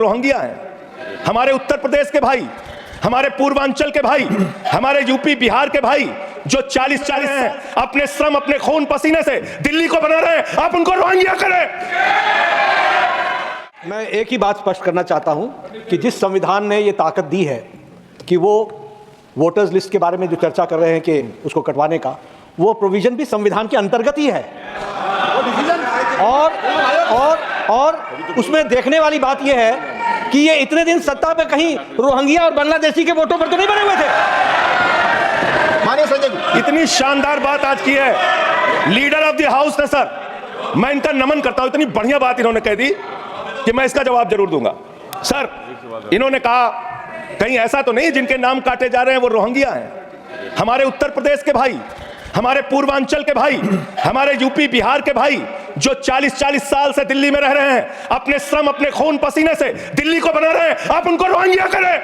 Rohingya हैं, हमारे उत्तर प्रदेश के भाई, हमारे पूर्वांचल के भाई, हमारे यूपी बिहार के भाई जो 40-40 हैं, अपने श्रम अपने खून पसीने से दिल्ली को बना रहे हैं, आप उनको रोहिंग्या करें। मैं एक ही बात स्पष्ट करना चाहता हूं कि जिस संविधान ने ये ताकत दी है कि वो वोटर्स लिस्ट के बारे में जो चर्चा कर रहे हैं कि उसको कटवाने का, वो प्रोविजन भी संविधान के अंतर्गत ही है। और उसमें देखने वाली बात यह है कि ये इतने दिन सत्ता पे कहीं रोहिंग्या और बांग्लादेशी के वोटों पर तो नहीं बने हुए थे। मानिए संजय जी, इतनी शानदार बात आज की है लीडर ऑफ द हाउस ने। सर, मैं इनका नमन करता हूं, इतनी बढ़िया बात इन्होंने कह दी कि मैं इसका जवाब जरूर दूंगा। सर, इन्होंने कहा कहीं ऐसा तो नहीं जिनके नाम काटे जा रहे हैं वो रोहिंग्या हैं, हमारे उत्तर प्रदेश के भाई, हमारे पूर्वांचल के भाई, हमारे यूपी बिहार के भाई जो 40-40 साल से दिल्ली में रह रहे हैं, अपने श्रम अपने खून पसीने से दिल्ली को बना रहे हैं, आप उनको रोहिंग्या करें।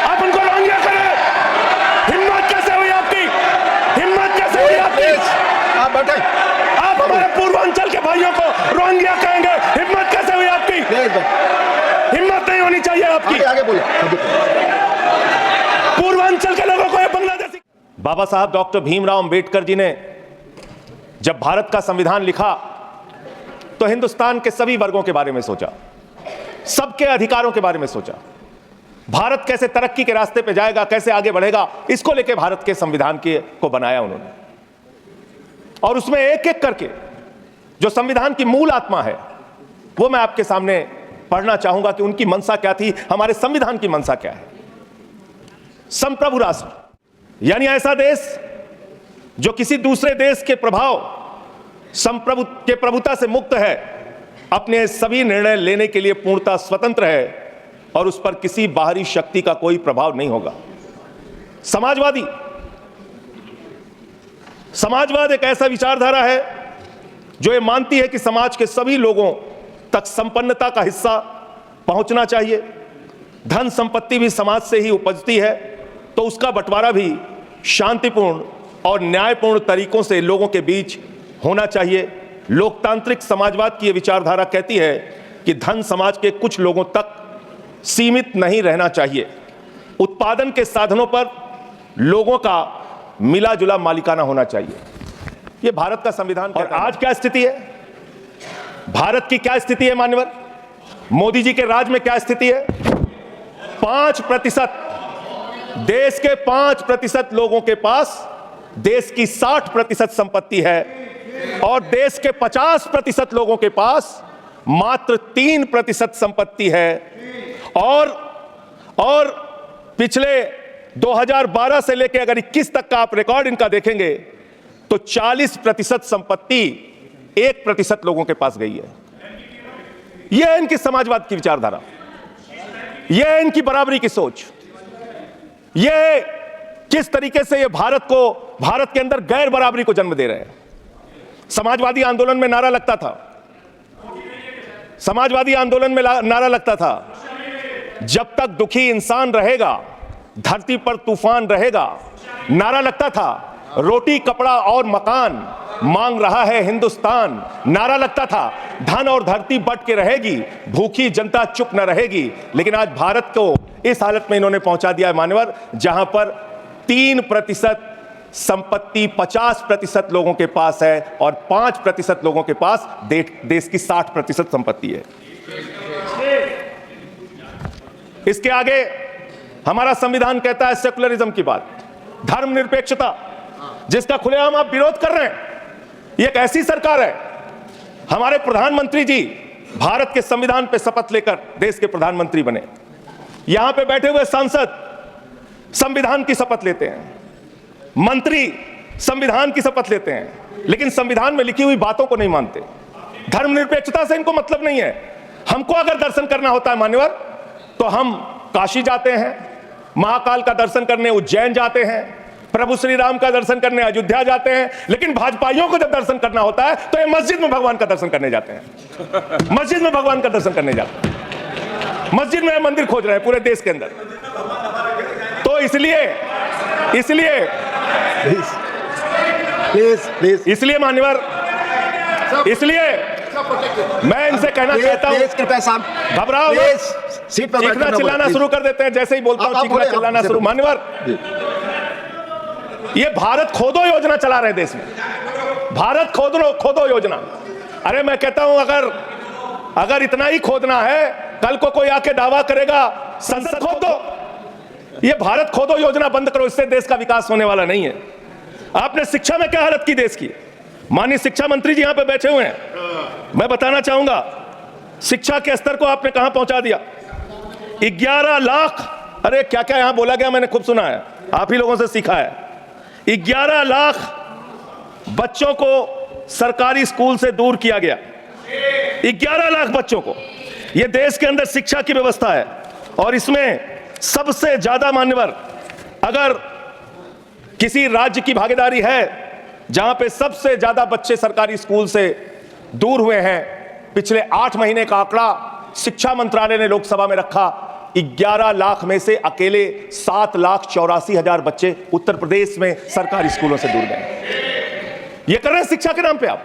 आप उनको रोहिंग्या करें। हिम्मत कैसे हुई आपकी? हिम्मत कैसे हुई आपकी? आप बैठे, आप हमारे पूर्वांचल के भाइयों को रोहिंग्या कहेंगे? हिम्मत कैसे हुई आपकी? हिम्मत नहीं होनी चाहिए आपकी। आगे बोलो। पूर्वांचल के लोगों को बांग्लादेशी। बाबा साहब डॉक्टर भीमराव अंबेडकर जी ने जब भारत का संविधान लिखा तो हिंदुस्तान के सभी वर्गों के बारे में सोचा, सबके अधिकारों के बारे में सोचा, भारत कैसे तरक्की के रास्ते पे जाएगा, कैसे आगे बढ़ेगा, इसको लेके भारत के संविधान को बनाया उन्होंने। और उसमें एक एक करके जो संविधान की मूल आत्मा है वो मैं आपके सामने पढ़ना चाहूंगा कि उनकी मंशा क्या थी, हमारे संविधान की मंशा क्या है। संप्रभु राष्ट्र, यानी ऐसा देश जो किसी दूसरे देश के प्रभुता से मुक्त है, अपने सभी निर्णय लेने के लिए पूर्णतः स्वतंत्र है और उस पर किसी बाहरी शक्ति का कोई प्रभाव नहीं होगा। समाजवाद एक ऐसा विचारधारा है जो ये मानती है कि समाज के सभी लोगों तक संपन्नता का हिस्सा पहुंचना चाहिए, धन संपत्ति भी समाज से ही उपजती है, तो उसका बंटवारा भी शांतिपूर्ण और न्यायपूर्ण तरीकों से लोगों के बीच होना चाहिए। लोकतांत्रिक समाजवाद की यह विचारधारा कहती है कि धन समाज के कुछ लोगों तक सीमित नहीं रहना चाहिए। उत्पादन के साधनों पर लोगों का मिला जुला मालिकाना होना चाहिए। यह भारत का संविधान कहता है। आज क्या स्थिति है, भारत की क्या स्थिति है मान्यवर? मोदी जी के राज में क्या स्थिति है? 5%, देश के 5% लोगों के पास देश की 60% संपत्ति है और देश के 50% लोगों के पास मात्र 3% संपत्ति है। और पिछले 2012 से लेकर अगर 21 तक का आप रिकॉर्ड इनका देखेंगे तो 40% संपत्ति 1% लोगों के पास गई है। यह है इनकी समाजवाद की विचारधारा, यह है इनकी बराबरी की सोच, यह किस तरीके से ये भारत के अंदर गैर बराबरी को जन्म दे रहे हैं। समाजवादी आंदोलन में नारा लगता था, जब तक दुखी इंसान रहेगा धरती पर तूफान रहेगा। नारा लगता था, रोटी कपड़ा और मकान मांग रहा है हिंदुस्तान। नारा लगता था, धन और धरती बंट के रहेगी, भूखी जनता चुप न रहेगी। लेकिन आज भारत को इस हालत में इन्होंने पहुंचा दिया है मान्यवर, जहां पर 3% संपत्ति 50% लोगों के पास है और 5% लोगों के पास देश की 60% संपत्ति है। इसके आगे हमारा संविधान कहता है सेकुलरिज्म की बात, धर्मनिरपेक्षता, जिसका खुलेआम आप विरोध कर रहे हैं। ये एक ऐसी सरकार है, हमारे प्रधानमंत्री जी भारत के संविधान पे शपथ लेकर देश के प्रधानमंत्री बने। यहां पे बैठे हुए सांसद संविधान की शपथ लेते हैं, मंत्री संविधान की शपथ लेते हैं, लेकिन संविधान में लिखी हुई बातों को नहीं मानते। धर्मनिरपेक्षता से इनको मतलब नहीं है। हमको अगर दर्शन करना होता है मान्यवर तो हम काशी जाते हैं, महाकाल का दर्शन करने उज्जैन जाते हैं, प्रभु श्री राम का दर्शन करने अयोध्या जाते हैं। लेकिन भाजपाइयों को जब दर्शन करना होता है तो ये मस्जिद में भगवान का दर्शन करने जाते हैं, मस्जिद में भगवान का दर्शन करने जाते हैं, मस्जिद में मंदिर खोज रहे हैं पूरे देश के अंदर। तो इसलिए मान्यवर, मैं इनसे कहना चाहता हूं, घबराओ सीट पर चीखना चिल्लाना शुरू कर देते हैं। जैसे ही बोलता हूं चीखना चिल्लाना शुरू। मान्यवर, ये भारत खोदो योजना चला रहे देश में, भारत खोदो योजना। अरे मैं कहता हूं अगर इतना ही खोदना है, कल को कोई आके दावा करेगा संसद खोद दो। ये भारत खोदो योजना बंद करो, इससे देश का विकास होने वाला नहीं है। आपने शिक्षा में क्या हालत की देश की? माननीय शिक्षा मंत्री जी यहां पे बैठे हुए हैं, मैं बताना चाहूंगा शिक्षा के स्तर को आपने कहां पहुंचा दिया। 11 लाख, अरे क्या क्या यहां बोला गया मैंने खूब सुना है, आप ही लोगों से सीखा है। 11 लाख बच्चों को सरकारी स्कूल से दूर किया गया, 11 लाख बच्चों को। यह देश के अंदर शिक्षा की व्यवस्था है और इसमें सबसे ज्यादा मान्यवर, अगर किसी राज्य की भागीदारी है जहां पे सबसे ज्यादा बच्चे सरकारी स्कूल से दूर हुए हैं, पिछले 8 महीने का आंकड़ा शिक्षा मंत्रालय ने लोकसभा में रखा, 11 लाख में से अकेले 7,84,000 बच्चे उत्तर प्रदेश में सरकारी स्कूलों से दूर गए। ये कर रहे हैं शिक्षा के नाम पे आप।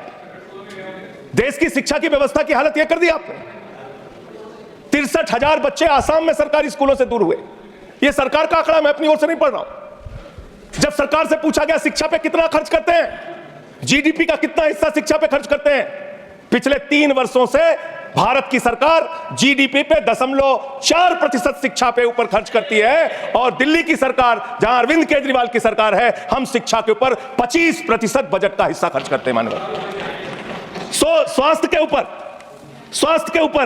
देश की शिक्षा की व्यवस्था की हालत यह कर दी आपने। 63,000 बच्चे आसाम में सरकारी स्कूलों से दूर हुए। यह सरकार का आंकड़ा, मैं अपनी ओर से नहीं पढ़ रहा हूं। जब सरकार से पूछा गया शिक्षा पे कितना खर्च करते हैं, जीडीपी का कितना हिस्सा शिक्षा पे खर्च करते हैं, पिछले 3 वर्षों से भारत की सरकार जीडीपी पे 0.4% शिक्षा पे ऊपर खर्च करती है और दिल्ली की सरकार, जहां अरविंद केजरीवाल की सरकार है, हम शिक्षा के ऊपर 25% बजट का हिस्सा खर्च करते हैं। मानव स्वास्थ्य के ऊपर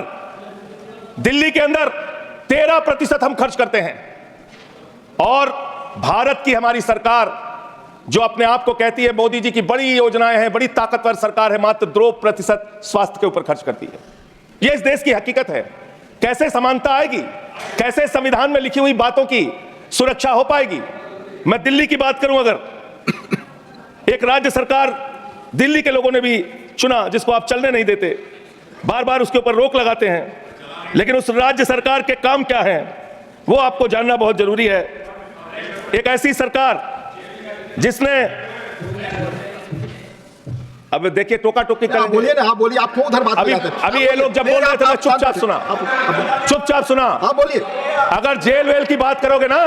दिल्ली के अंदर 13% हम खर्च करते हैं और भारत की हमारी सरकार जो अपने आप को कहती है मोदी जी की बड़ी योजनाएं हैं, बड़ी ताकतवर सरकार है, मात्र 2% स्वास्थ्य के ऊपर खर्च करती है। यह इस देश की हकीकत है। कैसे समानता आएगी? कैसे संविधान में लिखी हुई बातों की सुरक्षा हो पाएगी? मैं दिल्ली की बात करूं, अगर एक राज्य सरकार, दिल्ली के लोगों ने भी चुना जिसको आप चलने नहीं देते, बार बार उसके ऊपर रोक लगाते हैं, लेकिन उस राज्य सरकार के काम क्या हैं वो आपको जानना बहुत जरूरी है। एक ऐसी सरकार जिसने, अब देखिए टोका टोकी कर, बोलिए ना, आप बोलिए, आपको उधर बात अभी ये लोग जब बोल रहे थे मैं चुपचाप सुना। आप बोलिए। अगर जेल वेल की बात करोगे ना,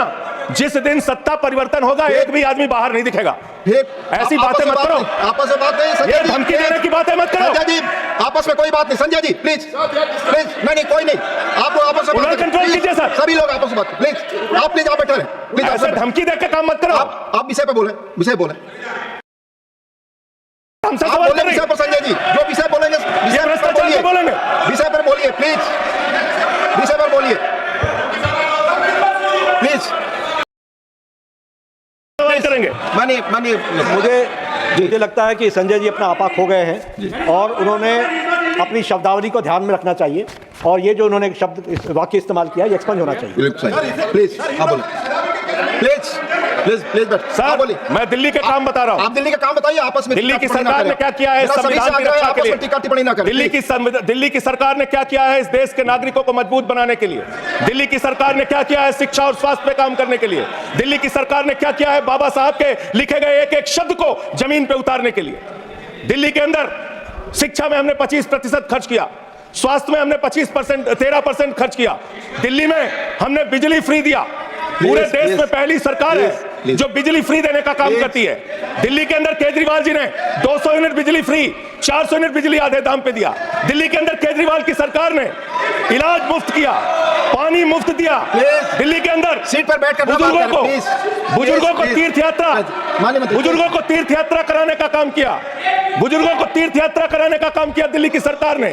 जिस दिन सत्ता परिवर्तन होगा एक भी आदमी बाहर नहीं दिखेगा। ऐसी बातें मत करो, आपस में बात नहीं। ये धमकी देने की बातें मत करो। संजय जी, आपस में कोई बात नहीं। संजय जी प्लीज नहीं, कोई नहीं, आप आपस में बात कंट्रोल कीजिए सर, सभी लोग आपस में बात प्लीज। आप प्लीज, आप बैठे रहे प्लीज। ऐसे धमकी देकर काम मत करो। आप विषय पे बोले, विषय बोले, हमसे आप सवाल बोले कर रहे विषय पर। संजय जी जो विषय बोलेंगे बोलेंगे, विषय पर बोलिए प्लीज, विषय पर बोलिए प्लीज। करेंगे मुझे लगता है कि संजय जी अपना आपा खो गए हैं और उन्होंने अपनी शब्दावली को ध्यान में रखना चाहिए और ये जो उन्होंने शब्द वाक्य इस्तेमाल किया ये एक्सपंज होना चाहिए। प्लीज आप बोलिए, प्लीज सर बोलिए। मैं दिल्ली के काम बता रहा हूं। आप दिल्ली का काम बताइए। आपस में दिल्ली की सरकार ने क्या किया है संविधान की रक्षा के लिए? टिप्पणी ना करें। दिल्ली की सरकार ने क्या किया है इस देश के नागरिकों को मजबूत बनाने के लिए? दिल्ली की सरकार ने क्या किया है शिक्षा और स्वास्थ्य पे काम करने के लिए? दिल्ली की सरकार ने क्या किया है बाबा साहब के लिखे गए एक एक शब्द को जमीन पे उतारने के लिए? दिल्ली के अंदर शिक्षा में हमने 25% खर्च किया, स्वास्थ्य में हमने 13% खर्च किया, दिल्ली में हमने बिजली फ्री दिया। पूरे देश में पहली सरकार है जो बिजली फ्री देने का काम करती है। दिल्ली के अंदर केजरीवाल जी ने 200 यूनिट बिजली फ्री, 400 यूनिट बिजली आधे दाम पे दिया। दिल्ली के अंदर केजरीवाल की सरकार ने इलाज मुफ्त किया, पानी मुफ्त दिया। दिल्ली के अंदर सीट पर बैठकर बुजुर्गों को तीर्थ यात्रा कराने का काम किया। बुजुर्गों को तीर्थ यात्रा कराने का काम किया दिल्ली की सरकार ने।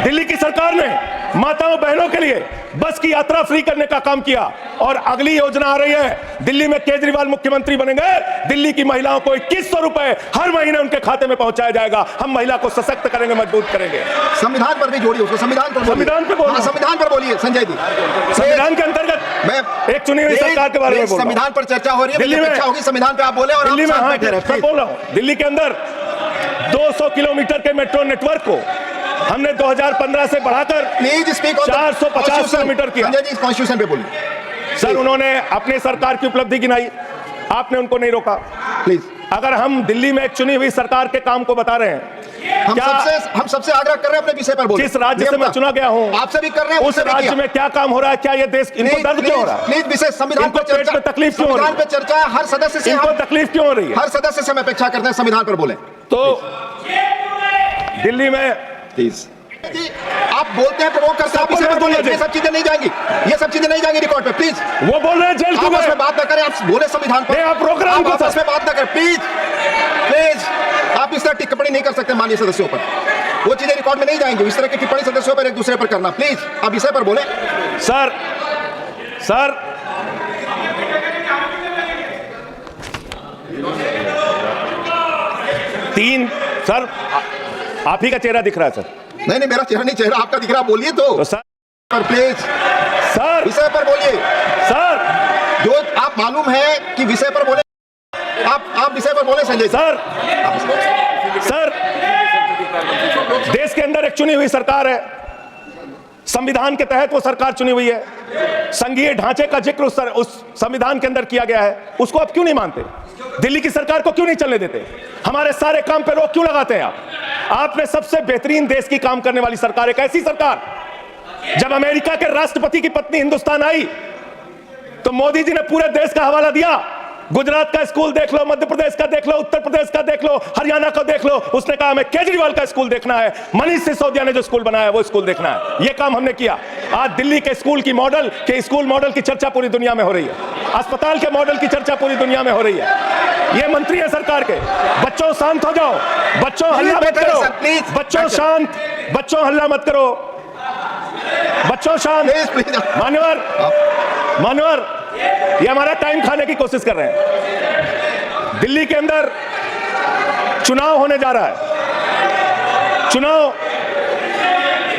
दिल्ली की सरकार ने माताओं बहनों के लिए बस की यात्रा फ्री करने का काम किया और अगली योजना आ रही है, दिल्ली में केजरीवाल मुख्यमंत्री बनेंगे, दिल्ली की महिलाओं को 2100 रुपए हर महीने उनके खाते में पहुंचाया जाएगा। हम महिला को सशक्त करेंगे, मजबूत करेंगे। संविधान पर भी जोड़िए उसको, संविधान पर बोलिए संजय जी। संविधान के अंतर्गत मैं एक चुनी हुई सरकार के बारे में बोल रहा हूं। संविधान पर चर्चा हो रही है, दिल्ली में होगी, संविधान पे आप बोले और दिल्ली में मैं बोल रहा हूं। दिल्ली के अंदर 200 किलोमीटर के मेट्रो नेटवर्क को हमने 2015 से बढ़ाकर 450 किलोमीटर किया। संजय जी कॉन्स्टिट्यूशन पे बोलिए सर। उन्होंने अपने सरकार की उपलब्धि गिनाई, आपने उनको नहीं रोका। प्लीज अगर हम दिल्ली में एक चुनी हुई सरकार के काम को बता रहे हैं हम सबसे आग्रह कर रहे हैं अपने विषय पर बोले। जिस राज्य से मैं चुना गया हूं, आपसे भी कर रहे हैं, उस राज्य में क्या काम हो रहा है? क्या ये देश इनको दर्द क्यों हो रहा है? प्लीज विषय संविधान इनको पर पेट में तकलीफ क्यों हो रही है? संविधान पे चर्चा है, हर सदस्य से इनको तकलीफ क्यों हो रही है? हर सदस्य से हम अपेक्षा करते हैं संविधान पर बोले। तो दिल्ली में प्लीज आप बोलते हैं, प्रवोक करते हैं, आप विषय पर बोले। ये सब चीजें नहीं जाएंगी, ये सब चीजें नहीं जाएंगी रिकॉर्ड पे। प्लीज वो बोल रहे हैं जेल क्यों आपस गए? में बात ना करें, आप बोले संविधान पर। नहीं, आप प्रोग्राम को आपस में बात ना करें प्लीज। प्लीज आप इस तरह टिप्पणी नहीं कर सकते माननीय सदस्यों पर, वो चीजें रिकॉर्ड में नहीं जाएंगी। इस तरह की टिप्पणी सदस्यों पर एक दूसरे पर करना, प्लीज आप विषय पर बोले। सर सर आप ही का चेहरा दिख रहा है सर। नहीं मेरा चेहरा नहीं, चेहरा आपका दिख रहा, बोलिए तो सर प्लीज सर विषय पर बोलिए। सर जो आप मालूम है कि विषय पर बोले, आप विषय पर बोले संजय सर देश के अंदर एक चुनी हुई सरकार है, संविधान के तहत वो सरकार चुनी हुई है, संघीय ढांचे का जिक्र उस संविधान के अंदर किया गया है, उसको आप क्यों नहीं मानते? दिल्ली की सरकार को क्यों नहीं चलने देते? हमारे सारे काम पे रोक क्यों लगाते हैं आपने सबसे बेहतरीन देश की काम करने वाली सरकार, एक ऐसी सरकार, जब अमेरिका के राष्ट्रपति की पत्नी हिंदुस्तान आई तो मोदी जी ने पूरे देश का हवाला दिया। गुजरात का स्कूल देख लो, मध्य प्रदेश का देख लो, उत्तर प्रदेश का देख लो, हरियाणा का देख लो। उसने कहा हमें केजरीवाल का स्कूल देखना है, मनीष सिसोदिया ने जो स्कूल बनाया वो स्कूल देखना है। ये काम हमने किया। आज दिल्ली के स्कूल मॉडल की चर्चा पूरी दुनिया में हो रही है, अस्पताल के मॉडल की चर्चा पूरी दुनिया में हो रही है। ये मंत्री है सरकार के। बच्चों शांत हो जाओ, बच्चों हल्ला मत करो, बच्चों शांत, बच्चों हल्ला मत करो, बच्चों शांत। मान्यवर ये हमारा टाइम खाने की कोशिश कर रहे हैं। दिल्ली के अंदर चुनाव होने जा रहा है। चुनाव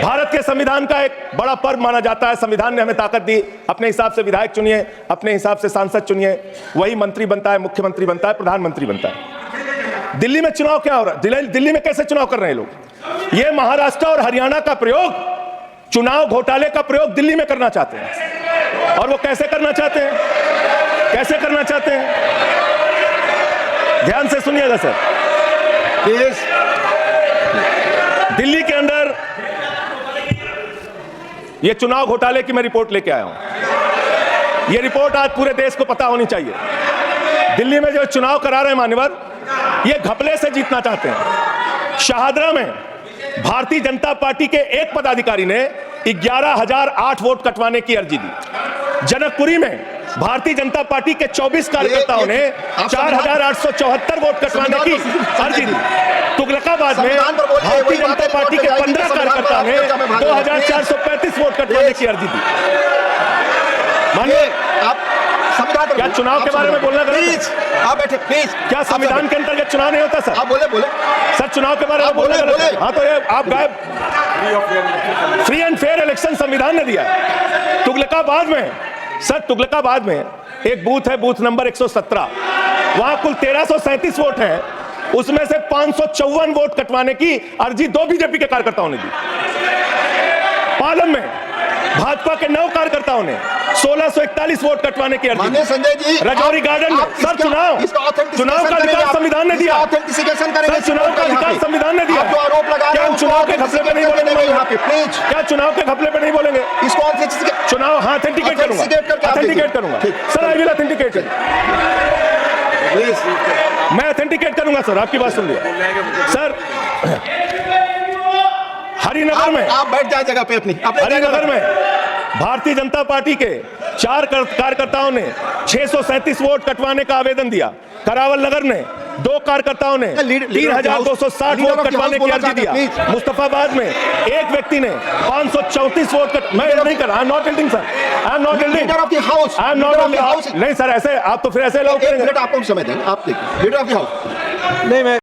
भारत के संविधान का एक बड़ा पर्व माना जाता है। संविधान ने हमें ताकत दी, अपने हिसाब से विधायक चुनिए, अपने हिसाब से सांसद चुनिए, वही मंत्री बनता है, मुख्यमंत्री बनता है, प्रधानमंत्री बनता है। दिल्ली में चुनाव क्या हो रहा है? दिल्ली में कैसे चुनाव कर रहे हैं लोग? ये महाराष्ट्र और हरियाणा का प्रयोग, चुनाव घोटाले का प्रयोग दिल्ली में करना चाहते हैं। और वो कैसे करना चाहते हैं? कैसे करना चाहते हैं? ध्यान से सुनिएगा सर। दिल्ली के अंदर ये चुनाव घोटाले की मैं रिपोर्ट लेके आया हूं। ये रिपोर्ट आज पूरे देश को पता होनी चाहिए। दिल्ली में जो चुनाव करा रहे हैं मान्यवर, ये घपले से जीतना चाहते हैं। शाहदरा में भारतीय जनता पार्टी के एक पदाधिकारी ने 11,008 वोट कटवाने की अर्जी दी। जनकपुरी में भारतीय जनता पार्टी के 24 कार्यकर्ताओं ने 4,874 वोट कटवाने की अर्जी दी। तुगलकाबाद में भारतीय जनता पार्टी के 15 कार्यकर्ताओं ने 2,435 वोट कटवाने की अर्जी दी। मानिए आप संविधान क्या चुनाव के बारे में बोलना प्लीज आप बैठे प्लीज। क्या संविधान के अंतर्गत चुनाव नहीं होता सर? आप बोले सर चुनाव के बारे में बोलना। हाँ तो ये आप गायब। फ्री एंड फेयर इलेक्शन संविधान ने दिया है। तुगलकाबाद में एक बूथ है, बूथ नंबर 117, वहां कुल 1337 वोट हैं, उसमें से 554 वोट कटवाने की अर्जी 2 बीजेपी के कार्यकर्ताओं ने दी। पालम में भाजपा के 9 कार्यकर्ताओं ने 1641 वोट कटवाने की अर्जी। संजय जी रजौरी गार्डन में सर चुनाव का अधिकार संविधान ने दिया। ऑथेंटिसिकेशन करेंगे। चुनाव का अधिकार संविधान ने दिया। जो आरोप लगा क्या हम चुनाव के घपले पे नहीं बोलेंगे? यहाँ पे प्लीज क्या चुनाव के घपले पे नहीं बोलेंगे? इसको चुनाव हाँ ऑथेंटिकेट करूंगा सर। I will authenticate. मैं ऑथेंटिकेट करूंगा सर, आपकी बात सुन लिया सर। हरिनगर में आप बैठ जाए जगह पे अपनी। हरिनगर में भारतीय जनता पार्टी के 4 कार्यकर्ताओं ने 637 वोट कटवाने का आवेदन दिया। करावल नगर ने 2 कार्यकर्ताओं ने 3,260 वोट कटवाने की अर्जी दिया। मुस्तफाबाद में एक व्यक्ति ने 534 वोट मैं नहीं कर रहा। I am not एल्डिंग sir, I am not एल्डिंग। I am not एल्डिंग। नहीं सर ऐसे आप तो फिर ऐसे लोग आपको समय दें। आप देखिए लीडर ऑफ द हाउस। नहीं मैं